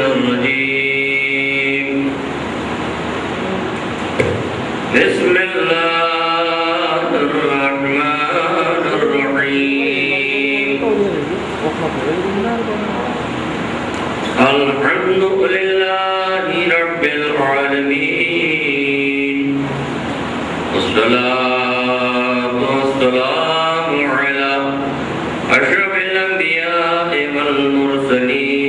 الرجيم بسم الله الرحمن الرحيم الحمد لله رب العالمين والصلاة والسلام على أشرف الأنبياء والمرسلين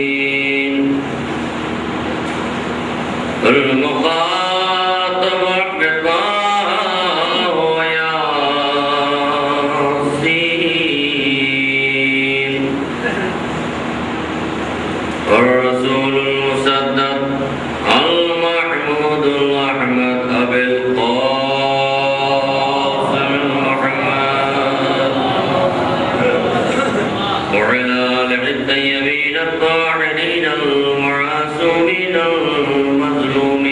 المخاطب بالله وياسين والرسول المصدق المحمود الأحمد أبي القاسم محمد وعلى آله الطيبين الطاهرين المعصومين المظلومين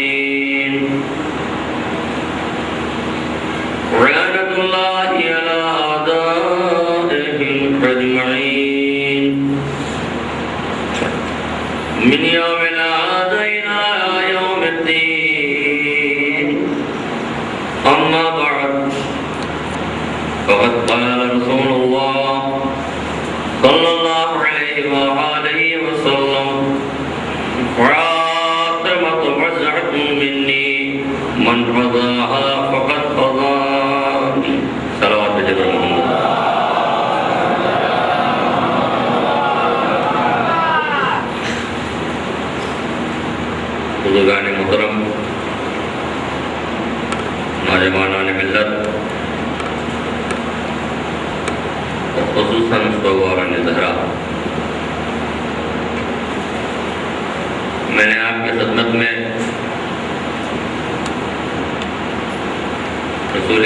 ولعنة الله على أعدائهم أجمعين من يوم العاد إلى يوم الدين أما بعد فقد قال رسول الله صلى الله عليه وآله وسلم فاطمة بضعة مني من رضاها فقد رضاني صلوات بجبر محمد بزرگان محترم نوجوانان ملت خصوصاً سوگواران زہرا، میں نے آپ کی خدمت میں رسول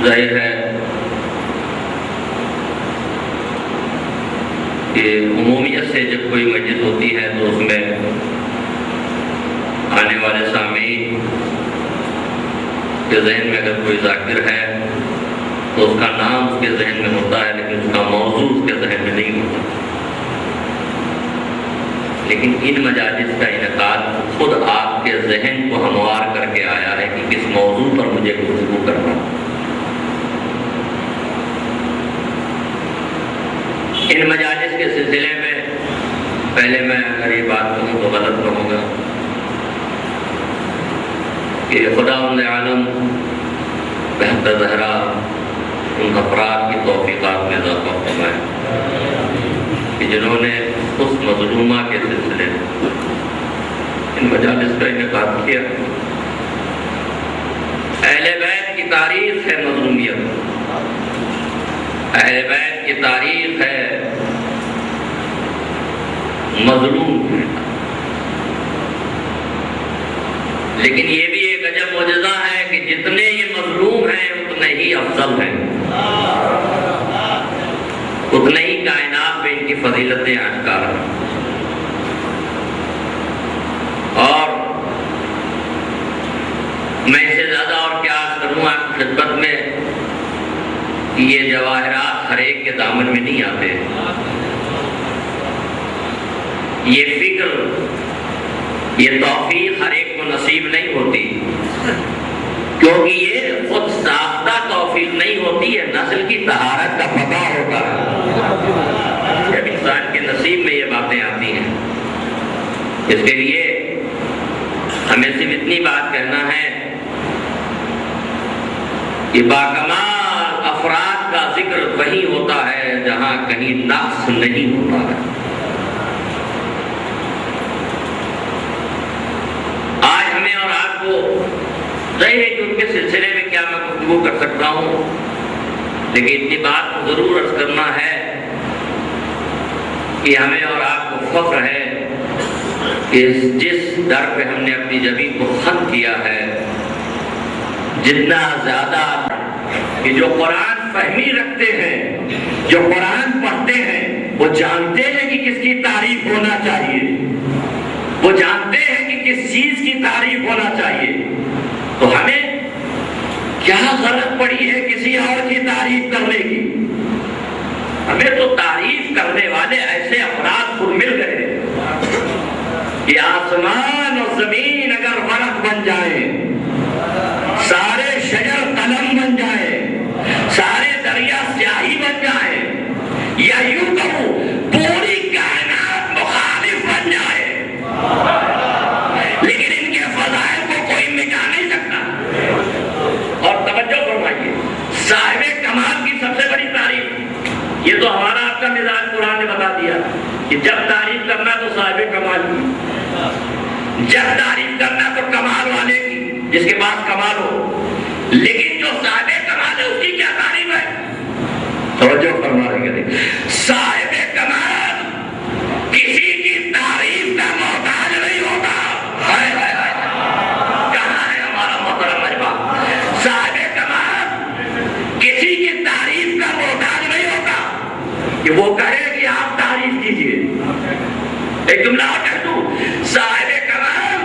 ظاہر ہے کہ عمومیت سے جب کوئی مجلس ہوتی ہے تو اس میں آنے والے سامعین کے ذہن میں اگر کوئی ذاکر ہے تو اس کا نام اس کے ذہن میں ہوتا ہے، لیکن اس کا موضوع اس کے ذہن میں نہیں ہوتا۔ لیکن ان مجالس کا انعقاد خود آپ کے ذہن کو ہموار کر کے آیا ہے کہ کس موضوع پر مجھے گفتگو کرنا۔ ان مجالس کے سلسلے میں پہلے میں اگر یہ بات کہوں تو غلط کہوں گا کہ خداوند عالم بہتر زہرا ان افراد کی توفیقات میں اضافہ فرمائے کہ جنہوں نے اس مظلومہ کے سلسلے میں ان مجالس کا انعقاد کیا۔ اہل بیت کی تاریخ ہے مظلومیت، اہل بیت کی تاریخ ہے مظلوم، لیکن یہ بھی ایک عجب معجزہ ہے کہ جتنے یہ مظلوم ہیں اتنے ہی افضل ہیں، اتنے ہی کائنات میں ان کی فضیلتیں آشکار ہیں۔ اور میں اس سے زیادہ اور کیا کروں آپ کی خدمت میں کہ یہ جواہرات ہر ایک کے دامن میں نہیں آتے، یہ فکر، یہ توفیق ہر ایک کو نصیب نہیں ہوتی، کیونکہ یہ خود ساختہ توفیق نہیں ہوتی ہے، نسل کی طہارت کا پتہ ہوتا ہے۔ جب انسان کے نصیب میں یہ باتیں آتی ہیں، اس کے لیے ہمیں صرف اتنی بات کہنا ہے کہ باکمال افراد کا ذکر وہی ہوتا ہے جہاں کہیں نقص نہیں ہوتا ہے۔ آج ہمیں اور آپ کو ظاہر ہے کہ ان کے سلسلے میں کیا میں گفتگو کر سکتا ہوں، لیکن اتنی بات کو ضرور عرض کرنا ہے کہ ہمیں اور آپ کو فخر ہے کہ جس در پہ ہم نے اپنی زمین کو خم کیا ہے، جتنا زیادہ کہ جو قرآن فہمی رکھتے ہیں، جو قرآن پڑھتے ہیں، وہ جانتے ہیں کہ کس کی تعریف ہونا چاہیے، وہ جانتے ہیں کہ کس چیز کی تعریف ہونا چاہیے۔ تو ہمیں کیا ضرورت پڑی ہے کسی اور کی تعریف کرنے کی؟ ہمیں تو تعریف کرنے والے ایسے افراد کو مل گئے کہ آسمان اور زمین اگر ورق بن جائے، سارے شجر قلم بن جائے، سارے دریا سیاہی بن جائے، یا یوں کہوں پوری کائنات مخالف بن جائے، لیکن ان کے فضائل کو کوئی مٹا نہیں سکتا۔ اور توجہ فرمائیے، صاحب کمال کی سب سے بڑی تعریف، یہ تو ہمارا آپ کا مزاج قرآن نے بتا دیا کہ جب تعریف کرنا تو صاحب کمال کی، جب تعریف کرنا تو کمال والے کی، جس کے پاس کمال ہو۔ لیکن جو صاحب کمال ہے اس کی کیا تعریف ہے؟ توجہ فرما رہے ہیں، صاحب کمال کسی کی تعریف کا محتاج نہیں ہوتا۔ کہاں ہے ہمارا محترم مجمع؟ صاحب کمال کسی کی تعریف کا محتاج نہیں ہوتا کہ وہ کہے کہ آپ تعریف کیجیے۔ ایک جملہ اور کہہ دوں، صاحب کمال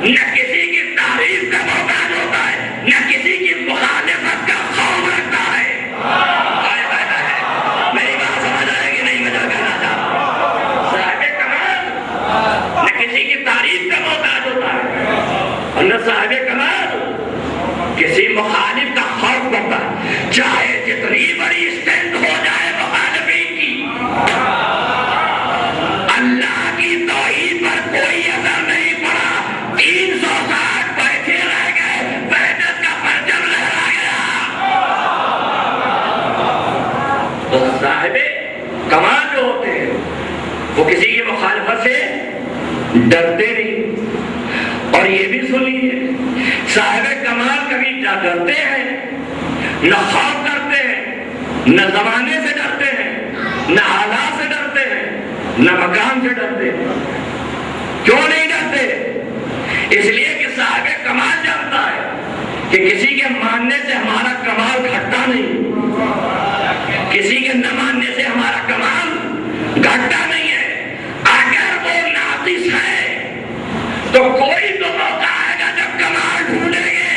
نہ کسی کی تعریف کا محتاج ہوتا ہے، نہ کسی کی مخالفت کا خوف رکھتا ہے۔ میری بات سمجھ آئے گی نہیں؟ مجھے کہنا چاہتا، صاحب کمال نہ کسی کی تعریف کا محتاج ہوتا ہے اور نہ صاحب کمال کسی مخالف کا خوف کرتا ہے، چاہے جتنی بڑی اسٹرینتھ ہو جائے مخالفین کی۔ اللہ کی توحید پر کوئی اثر نہیں پڑا، 360 بیٹھے رہ گئے، وحدت کا پرچم لہرا گیا۔ تو صاحب کمال جو ہوتے ہیں وہ کسی کی مخالفت سے ڈرتے نہیں۔ اور یہ بھی سن لیجیے، صاحب کمال کبھی نہ ڈرتے ہیں، نہ خوف کرتے ہیں، نہ زمانے سے ڈرتے ہیں، نہ حالات سے ڈرتے ہیں، نہ مقام سے ڈرتے ہیں۔ کیوں نہیں ڈرتے؟ اس لیے کہ صاحب کمال جانتا ہے کہ کسی کے ماننے سے ہمارا کمال گھٹتا نہیں، کسی کے نہ ماننے سے ہمارا کمال گھٹتا نہیں ہے۔ اگر وہ ناقص ہے تو کوئی تو موقع آئے گا جب کمال ڈھونڈیں گے،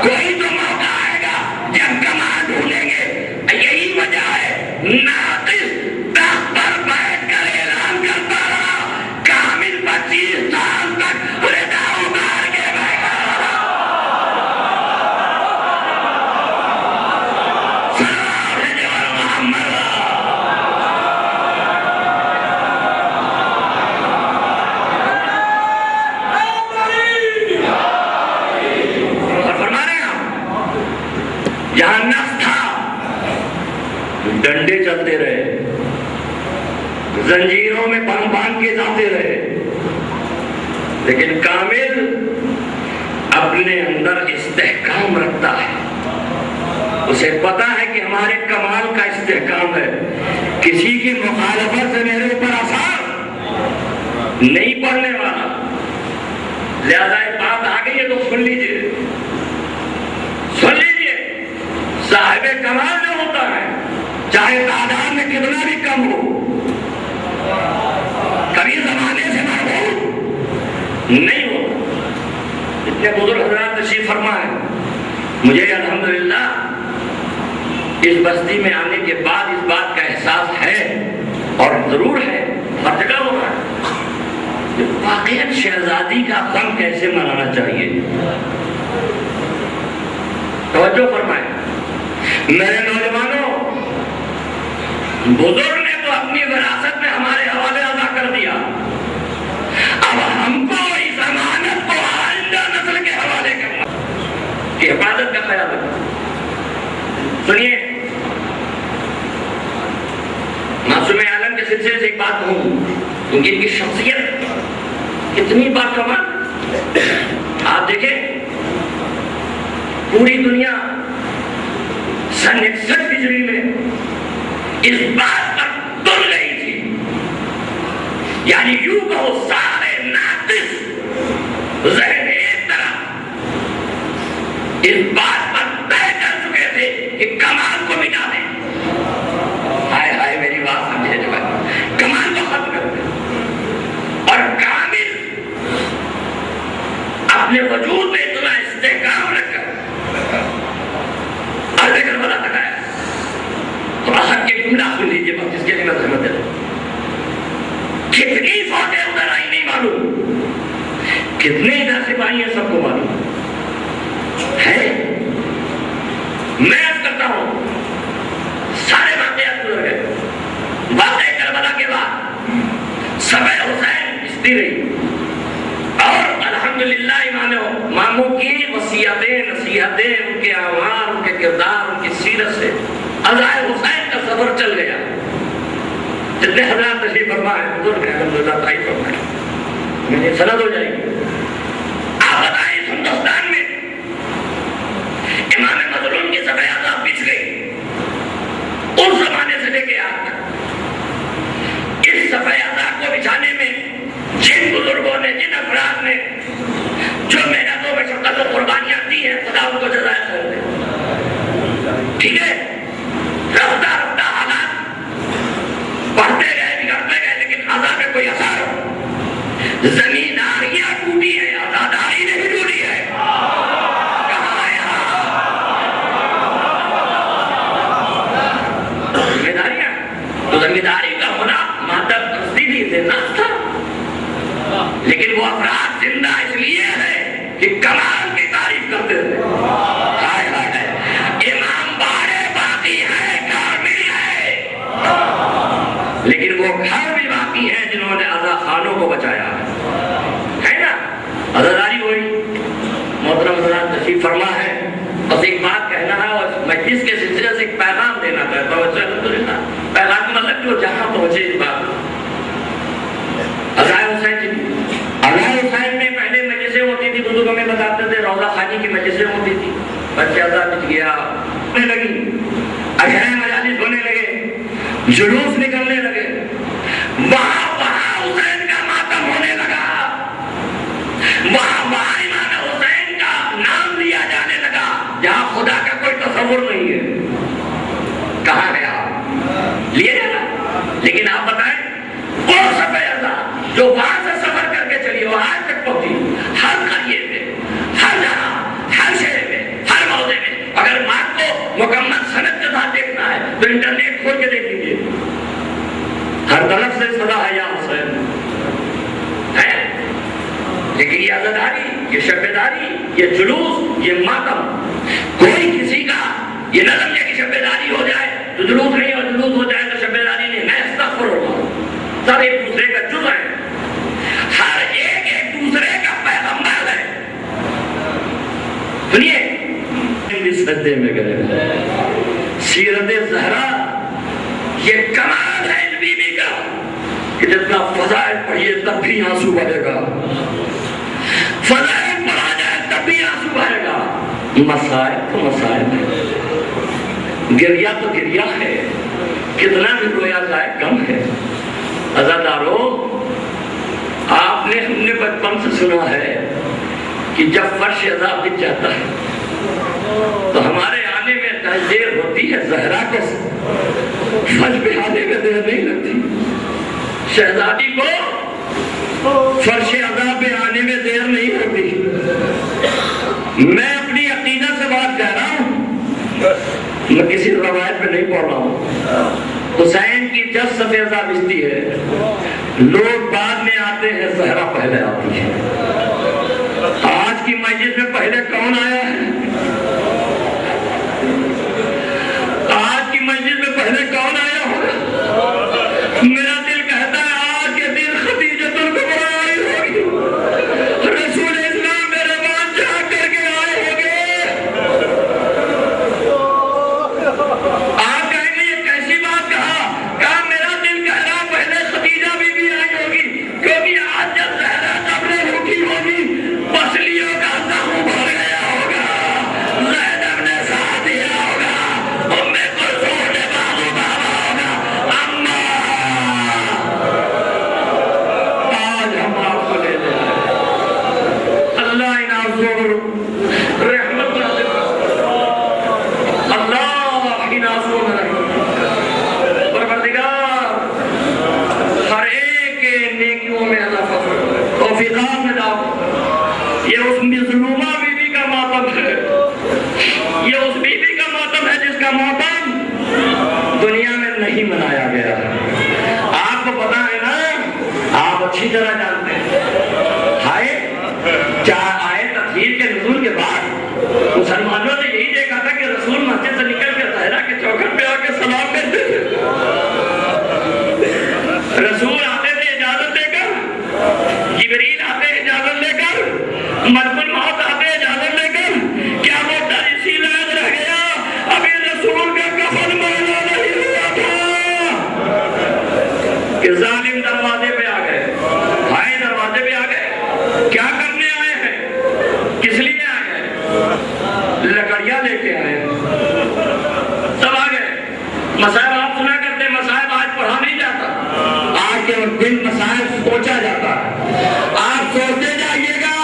کوئی تو موقع آئے گا جب کمال ڈھونڈیں گے۔ یہی وجہ ہے ناقص تخت پر بیٹھ کر اعلان کرتا رہا، کامل 25 سال تک رضا اتار کے بیٹھا رہا۔ سلام علیہ محمد۔ اور فرما رہے ہیں ہم، جہاں نفس تھا ڈنڈے چلتے رہے، زنجیروں میں باندھ کے جاتے رہے، لیکن کامل اپنے اندر استحکام رکھتا ہے۔ اسے پتا ہے کہ ہمارے کمال کا استحکام ہے، کسی کی مخالفت سے میرے اوپر اثر نہیں پڑنے والا۔ لہذا ایک بات آ گئی ہے تو سن لیجیے، سن لیجیے، صاحب کمال جو ہوتا ہے چاہے تعداد میں کتنا بھی کم ہو، کبھی زمانے سے محبوب نہیں ہوتا۔ اتنے بزرگ حضرات تشریف فرما ہے، مجھے الحمدللہ اس بستی میں آنے کے بعد اس بات کا احساس ہے، اور ضرور ہے، ہر جگہ ہو رہا ہے، کہ واقعاً شہزادی کا غم کیسے منانا چاہیے۔ توجہ فرمائیں میرے نوجوانوں، بزرگ نے تو اپنی وراثت میں ہمارے حوالے ادا کر دیا، اب ہم کو اس امانت کو آئندہ نسل کے حوالے کرنا کہ حفاظت کا خیال رکھنا۔ سنیے، معصوم عالم کے سلسلے سے ایک بات کہوں، کیونکہ ان کی شخصیت کتنی باکمال۔ آپ دیکھیں، پوری دنیا سن 61 ہجری میں اس بات پر تل گئی تھی، یعنی یوں کہو سارے ناقص ذہن ایک طرف اس بات پر طے کر چکے تھے کہ کمال کو مٹا دیں۔ ہائے ہائے میری بات سمجھے جو ہے، کمال کو ختم کر دیں اور کامل اپنے وجود میں اتنا استحکام رکھ کر ذکر والا لگایا لیجیے بات جس کے لیے میں زحمت دے رہا ہوں. کتنی فوجیں ادھر آئی نہیں معلوم, کتنے ادھر سپاہی ہیں سب کو معلوم ہے. میں عرض کرتا ہوں سارے واقعات گزر گئے. واقعہ کربلا کے بعد سبع حسین بستی رہی اور الحمدللہ امام ماموں کی وصیتیں نصیحتیں, ان کے اعمال, ان کے کردار, ان کی سیرت سے عزائے حسین کا سفر چل گیا. جتنے حضرات تشریف فرما ہے بزرگ ہیں الحمدللہ تعریف فرمائے میری سند ہو جائے گی. آپ بتائیں اس ہندوستان میں امام مظلوم کی سبع عذاب بچ گئی اس زمانے سے لے کے آج تک. اس سبع عذاب کو بچھانے میں جن بزرگوں نے, جن افراد نے جو محنتوں میں شفقت و قربانیاں دی ہیں, خدا ان کو جزائے خیر دے. ٹھیک ہے, رفتہ رفتہ حالات بڑھتے گئے, بگڑتے گئے, لیکن عذاب میں کوئی اثر. زمینداریاں ٹوٹی ہے, آزاداری نہیں ٹوٹی ہے. کہاں ہے ذمہ داریاں؟ تو ذمہ داری کا ہونا مادہ پرستی بھی دینا تھا, لیکن وہ افراد زندہ اس لیے ہے کہ کمال کی تعریف کرتے تھے. امام باڑے باقی ہے, گھر بھی ہے, لیکن وہ گھر بھی باقی ہیں جنہوں نے عزا خانوں کو بچایا ہے نا. عزاداری ہوئی. محترم حضرات تشریف فرما ہے. بس ایک بات کہنا ہے اور مجلس کے سلسلے سے ایک پیغام دینا چاہتا ہوں. الحمدللہ پیغام کا مطلب جو جہاں پہنچے اس بات. عزائے حسین جی, عزائے حسین میں پہلے مجلسیں ہوتی تھی, بزرگ ہمیں بتاتے تھے روضہ خانی کی مجلسیں ہوتی تھی. بچہ بچ گیا ہونے لگی, اشرے مجالس ہونے لگے, جلوس نکلنے لگے, وہاں حسین کا ماتم ہونے لگا, وہاں امام حسین کا نام لیا جانے لگا جہاں خدا کا کوئی تصور نہیں ہے. کہاں ہے آپ لیے جانا. لیکن آپ بتائیں وہ سبع عذاب جو وہاں سے سفر کر کے چلی وہ آج تک پہنچی, ہر قریے میں, ہر جہاں, ہر شہر میں, ہر موضع میں. اگر بات کو مکمل سند کے ساتھ دیکھنا ہے تو انٹرنیٹ کھول کے دیکھ لیجیے, ہر طرف سے صدا ہے یا حسین ہے. لیکن یہ عزاداری, یہ شبیداری, یہ جلوس, یہ ماتم, کوئی کسی کا یہ نہ سمجھے کہ شبیداری ہو جائے تو جلوس نہیں, اور جلوس ہو جائے تو شبیداری نہیں. میں استغفر اللہ, سب ایک دوسرے کا جز ہے, ہر ایک ایک دوسرے کا پیغمبر ہے. سنیے اس سدے میں گئے سیرت زہرا, یہ کمال ہے ان بی بی کا کہ جتنا فضائل پڑھیے تب بھی آنسو بہے گا, فضائل پڑھا جائے تب بھی آنسو بہے گا. مسائل تو مسائل ہے, گریا تو گریا ہے, کتنا بھی رویا جائے کم ہے. عزادارو, آپ نے, ہم نے بچپن سے سنا ہے کہ جب فرش عذاب بچ جاتا ہے تو ہمارے آنے میں دیر ہوتی ہے, زہرا کو فرش پہ آنے میں دیر نہیں لگتی. شہزادی کو فرش عذاب پہ آنے میں دیر نہیں ہوتی. میں اپنی عقیدہ سے بات کہہ رہا ہوں, میں کسی روایت پہ نہیں پڑھ رہا ہوں. حسین کی جب سب عذاب بچتی ہے, لوگ بعد میں آتے ہیں, زہرا پہلے آتی ہے. آج کی مجلس میں پہلے کون آیا ہے؟ آج کی مجلس میں پہلے کون آیا ہوگا؟ میرا دل کہتا ہے آج کے دن خدیجۃ الکبریٰ آئی ہوگی, رسول اسلام میرے بعد جا کر کے آئے ہوگے. آپ کہیں گے یہ کیسی بات کہا میرا دل کہہ رہا پہلے خدیجہ بھی آئی ہوگی, کیونکہ آج جب زہرا قبر اٹھی ہوگی پسلیوں کا زخم مسائب آپ سنا کرتے، مسائب آج پڑھا نہیں جاتا، آج کے دن مسائب سوچا جاتا ہے۔ آپ سوچتے جائیے گا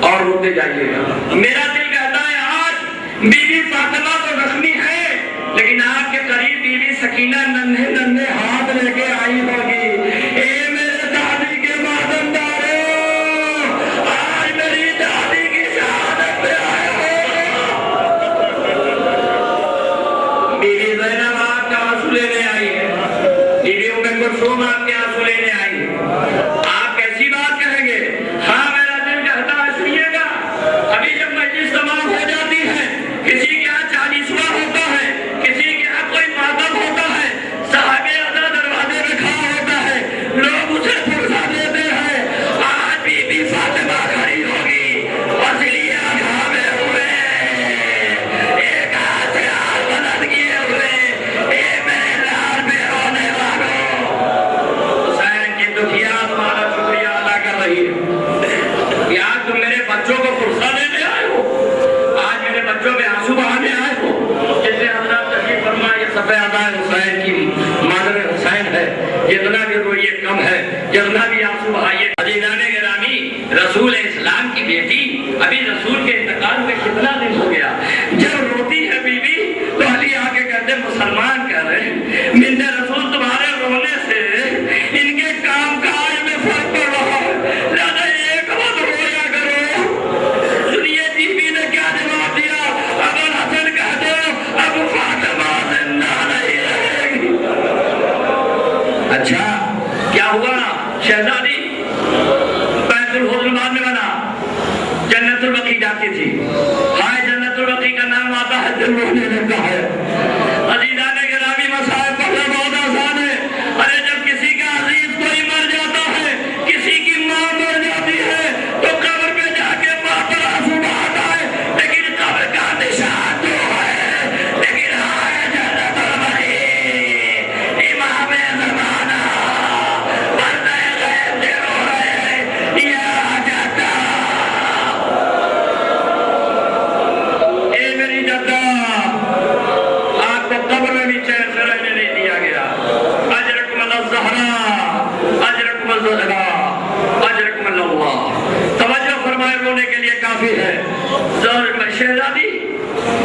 اور روتے جائیے گا۔ میرا دل کہتا ہے آج بی بی فاطمہ تو زخمی ہے، لیکن آپ کے قریب بی بی سکینہ ننھے ننھے ہاتھ لے کے آئی ہوگی، اے میرے دادی کے ماتم دارو، آج میری دادی کی شہادت پہ آئے ہو۔ بی بی زینب آپ کا آنسو لینے آئی ہے، بی بی ام کلثوم آپ کے آنسو لینے آئی ہے۔ آپ کیسی بات کہیں گے؟ ہاں میرا دل کہتا ہے سنیے گا، ابھی جب مجلس تمام ہو جاتی ہے، کسی کے یہاں 40واں ہوتا ہے، کسی کے یہاں کوئی ماتم ہوتا ہے، صاحب ادا دروازے میں کھڑا ہوتا ہے، لوگ اسے فرصہ دیتے ہیں، آج بی بی فاطمہ کھڑی ہوگی، وسیلہ گھامے ہوئے، ایک ہاتھ سے ہاتھ بلند کیے ہوئے، اے میرے لال پہ رونے والوں۔ حسین کی دکھیا تمہارا شکریہ ادا کر رہی ہے، یا تم میرے بچوں کو فرصہ دینے آئے ہو، آج میرے بچوں پہ آنسو بہانے آئے ہو۔ جیسے حضرت تشریف فرما، یہ صفحہ ادا حسین کی مادر حسین ہے، جتنا بھی روئیے کم ہے، جتنا بھی آنسو بہائیے۔ عزیزان گرامی، رسول اسلام کی بیٹی، ابھی رسول کے انتقال میں کتنا دن ہو گیا، جب روتی ہے بی بی تو علی آ کے کہتے مسلمان کہہ رہے ہیں بنت رسول تمہارے رونے سے ان کے کام کاج میں فرق پڑ رہا ہے، لہذا ایک وقت رویا کرو۔ سنیے بی بی نے کیا جواب دیا، ابو الحسن کہہ دو اب فاطمہ زندہ نہیں رہے گی۔ اچھا کیا ہوا شہزادی؟ بیت الحسن بعد میں بنا، جنت البقیع جاتی تھی، ہائے جنت البقیع کا نام آتا ہے دل رونے لگتا ہے۔ عزیزان گرامی، مسائل پڑھنا بہت آسان ہے، ارے جب کسی کا عزیز کوئی مر جاتا ہے، کسی کی ماں مر جاتی ہے تو قبر پہ جا کے ماں پر آنسو بہاتا ہے، لیکن قبر کا نشان جو ہے، لیکن ہائے جنت البقیع، امام زمانہ پردہ غیب سے رو رہے ہیں، یا جدہ، اے میری جدہ، آپ کو قبر میں بھی چین سے رہنے نہیں دیا گیا۔ اجرکم اللہ زہرا، اجرکم الزہرا، اجرکم اللہ۔ توجہ فرمائے، رونے کے لیے کافی ہے۔ شہزادی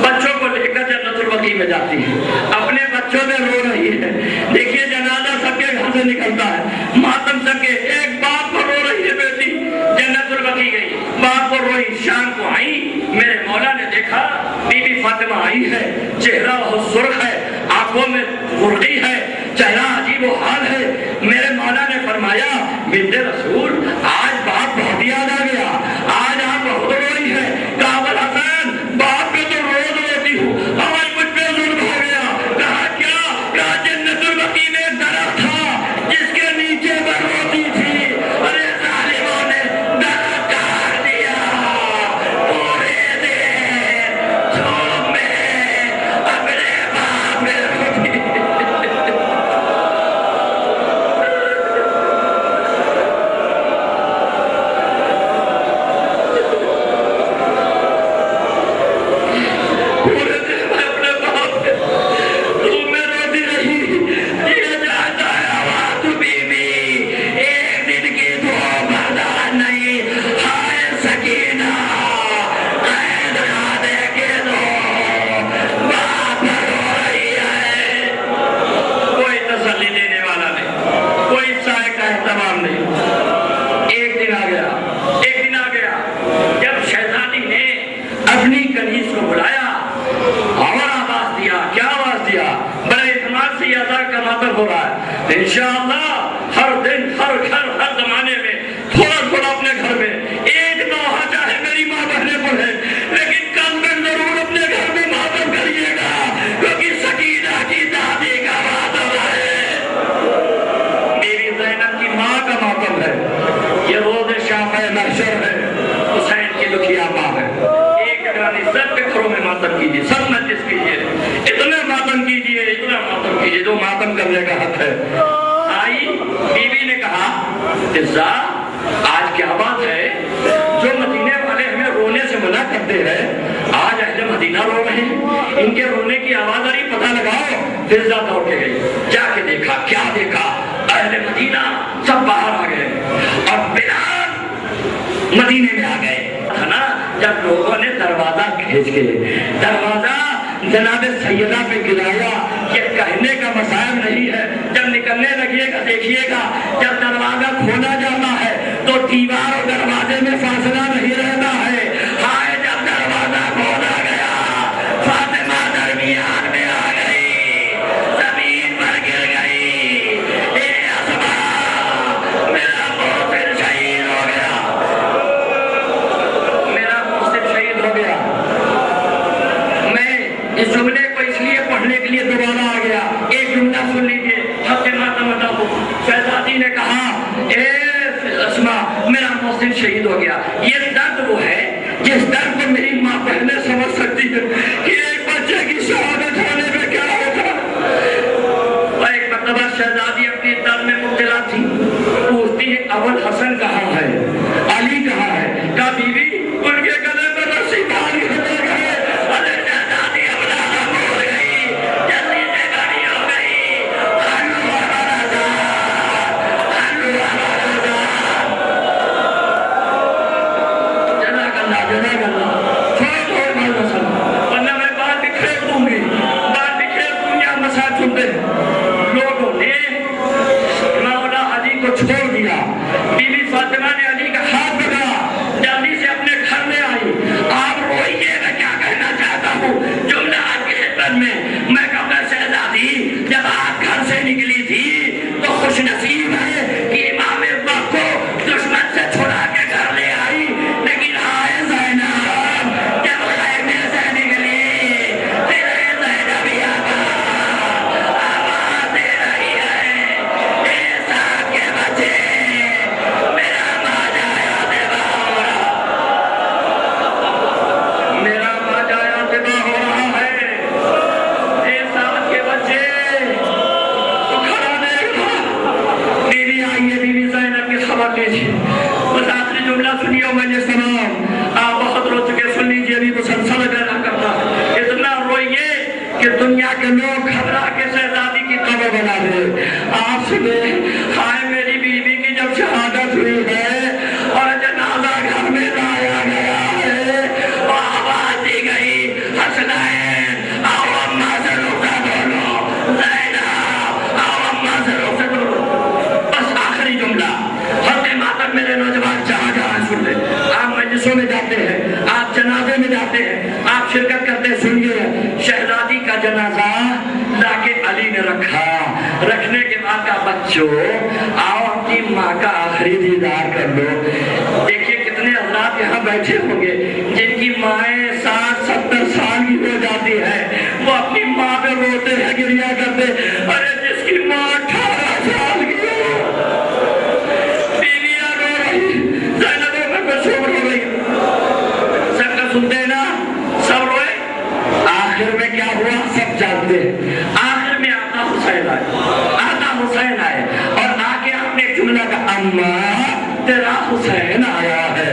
بچوں کو لے کر جنت البقیع میں جاتی ہے، اپنے بچوں میں رو رہی ہے۔ دیکھیے جنازہ سب کے گھر سے نکلتا ہے، ماتم سب کے، ایک باپ کو رو رہی ہے بیٹی، جنت البقیع گئی، باپ کو روئی، شام کو آئی، میرے مولا نے دیکھا بی بی فاطمہ آئی ہے، چہرہ بہت سرخ ہے، آنکھوں میں برقی ہے، چہرہ عجیب و حال ہے۔ میرے مولا نے فرمایا بنت رسول آج باپ بہت یاد آ گیا، آج آپ بہت روئی ہے۔ کہا ابو الحسن باپ پہ تو روز روتی ہوں، آج مجھ پہ ظلم ہو گیا۔ کہا کیا؟ کہا جنت البقیع میں ایک درخت تھا جس کے نیچے میں روتی تھی، ارے ظالموں نے درخت کاٹ دیا، پورے دن دھوپ میں اپنے باپ میں روتی۔ پورے دن میں اپنے باپ میں دھوپ میں روتی رہی، یہ جانتا ہے آواز بی بی ایک دن کی دھوپ برداشت نہیں، ہائے سکینہ قید خانے کے دو باپ رو رہی ہے۔ کوئی تسلی دینے والا نہیں، کوئی سائے کا اہتمام نہیں۔ ایک دن آ گیا، ایک دن آ گیا جب شہزادی نے اپنی کنیز کو بلایا اور آواز دیا۔ کیا آواز دیا؟ بڑے اعتماد سے یہ ادا کا ماتم ہو رہا ہے، انشاءاللہ ہر دن، ہر گھر، ہر زمانے میں تھوڑا تھوڑا اپنے گھر میں ایک نوحہ چاہے میری ماں بہنے پڑھے، لیکن کم دن ضرور اپنے گھر میں ماتم کریے گا، کیونکہ سکینہ کی دادی کا ماتم ہے، میری زینب کی ماں کا ماتم ہے، یہ روز شافع محشر ہے، حسین کی دکھیا ماں ہے۔ ایک گرانی سب کے گھروں میں ماتم کیجیے، سب مجلس کیجیے، اتنا ماتم کیجیے، اتنا ماتم کیجیے جو ماتم کرنے کا حق ہے۔ آئی بی بی نے کہا عزا آج کیا بات ہے، جو مدینے والے ہمیں رونے سے منع کرتے ہیں، آج اہل مدینہ رو رہے ہیں، ان کے رونے کی آواز آ رہی، پتہ لگاؤ فضا دوڑ کے گئی، جا کے دیکھا، کیا دیکھا؟ اہل مدینہ سب باہر آ گئے اور بلال مدینے میں آ گئے تھا نا۔ جب لوگوں نے دروازہ کھینچ کے دروازہ جناب سیدہ پہ گرایا، یہ کہنے کا مسائل نہیں ہے، جب نکلنے لگیے گا دیکھیے گا، جب دروازہ کھولا جاتا ہے تو دیوار اور دروازے میں فاصلہ نہیں رہتا ہے۔ ہائے جب دروازہ کھولا گیا، فاطمہ درمیان میں آ گئی، زمین پر گر گئی، اے اسماء میرا محسن شہید ہو گیا، میرا محسن شہید ہو گیا۔ میں اس جملے کو اس لیے پڑھنے کے لیے دوبارہ آ گیا، ایک جملہ سن لیجیے۔ حق ماتم شہزادی نے کہا اے اسماء میرا محسن شہید ہو گیا۔ یہ درد وہ ہے جس درد کو میری ماں پہلے سمجھ سکتی ہے کہ ایک بچے کی شہادت ہونے میں کیا ہوتا۔ اور ایک مرتبہ شہزادی اپنی درد میں مبتلا تھی، پوچھتی ہے اول حسن کہاں ہے، علی کہاں ہے؟ کہا بیوی ان کے گلے میں رسی باری ہوتے گئے۔ ارے شہزادی اولادہ ہو گئی، جلدی سے گھڑی ہو گئی، ہلو ہمارا ذات، ہلو ہمارا ذات۔ جزاک اللہ، جزاک اللہ، چھوڑ مولا صاحب، ورنہ میں بات بکھیر دوں گی، بات بکھیر دوں گی۔ آپ مسائل سنتے ہیں، لوگوں نے مولا علی کو چھوڑ دیا، بی بی فاطمہ نے علی کا ہاتھ پکڑا، جلدی سے اپنے گھر میں آئی۔ آپ روئیے، میں کیا کہنا چاہتا ہوں، جملہ آپ کی خدمت میں کہوں شہزادی جب آپ گھر سے نکلی تھی تو خوش نصیب ہے کہ امام وقت کو دشمن سے چھڑا کے گھر لے آئی، لیکن ہائے زینب جب خیمے سے نکلی تیرے زینبیہ کا آواز دے رہی ہے، اے صاحب کے بچے میرا ماجایا دبا ہو رہا، میرا ماجایا دبا ہو رہا ہے، اے صاحب کے بچے تو کھڑا دیکھ رہا۔ بیوی آئیے، بیوی زینب کی خبر لیجیے، بس آخری جملہ سنیے اور میں نے سلام، آپ بہت رو چکے، سن لیجیے، ابھی مسلسل گانا کرتا ہے، اتنا روئیے کہ دنیا کے لوگ گھبرا کے شہزادی کی قبر بنا دے۔ آپ سنیں، ہائے میری بیوی کی جب شہادت ہوئی ہے اور جنازہ گھر میں لایا گیا ہے اور آواز دی گئی حسنین آؤ اماں سے رخصت ہو لو، زینب آؤ اماں سے رخصت ہو لو، بس آخری جملہ۔ حق ماتم میرے نوجوان جہاں جہاں سن لیں، آپ مجلسوں میں جاتے ہیں، آپ جنازے میں جاتے ہیں، آپ شرکت کرتے ہیں، سنیے شہزادی کا جنازہ لا کے علی نے رکھا، رکھنے کے بعد کہا بچوں آؤ اپنی ماں کا آخری دیدار کر لو۔ دیکھیے کتنے حضرات یہاں بیٹھے ہوں گے جن کی مائیں 60-70 سال کی ہو جاتی ہے، وہ اپنی ماں پہ روتے ہیں، گریا کرتے، ارے جس کی ماں 18 سال کی ہو، بیویاں رو رہی، زینبوں میں کچھ رو رہی، سب کا سنتے ہیں نا، سب روئے۔ آخر میں کیا ہوا سب جانتے ہیں، آخر میں آقا حسین آئے، آقا حسین آئے اور آ کے آپ نے ایک جملہ کہا اماں تیرا حسین آیا ہے،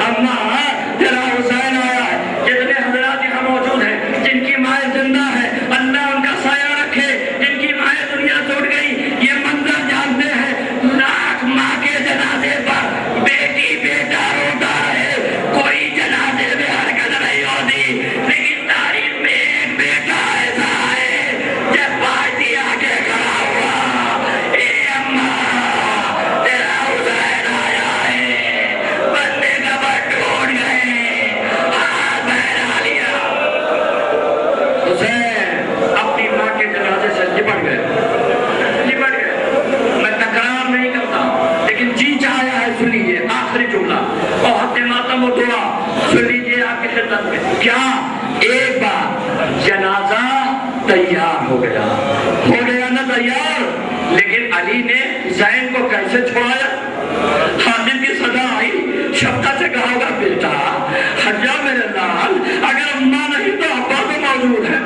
اماں تیرا حسین آیا ہے۔ جتنے حضرات یہاں موجود ہیں جن کی مائیں زندہ ہے، اللہ ان کا سایہ رکھے، جن کی مائیں دنیا چھوڑ گئی، یہ منظر جانتے ہیں، لاکھ ماں کے جنازے پر بیٹی بیٹا روتا ہے، کوئی جنازے میں حرکت نہیں ہوتی، لیکن تاریخ میں ایک بیٹا ایسا ہے جب پارٹی آگے کھڑا ہوا، اے اماں تیرا حسین آیا ہے، بندے کا بٹ ٹوٹ گئے، ہاتھ بہنا لیا۔ حسین اپنی ماں کے جنازے سے لپٹ گئے۔ میں تکرار نہیں کرتا لیکن جی چاہا ہے، سن لیجیے آخری جملہ اور حق ماتم و دعا سن لیجیے آپ کی خدمت میں۔ کیا ایک بار جنازہ تیار ہو گیا نا تیار، لیکن علی نے زین کو کیسے چھوڑایا؟ حاضر کی صدا آئی، شفقت سے کہا ہوگا بیٹا ہٹ جا میرے لال، اگر اماں نہیں تو ابا تو موجود ہے،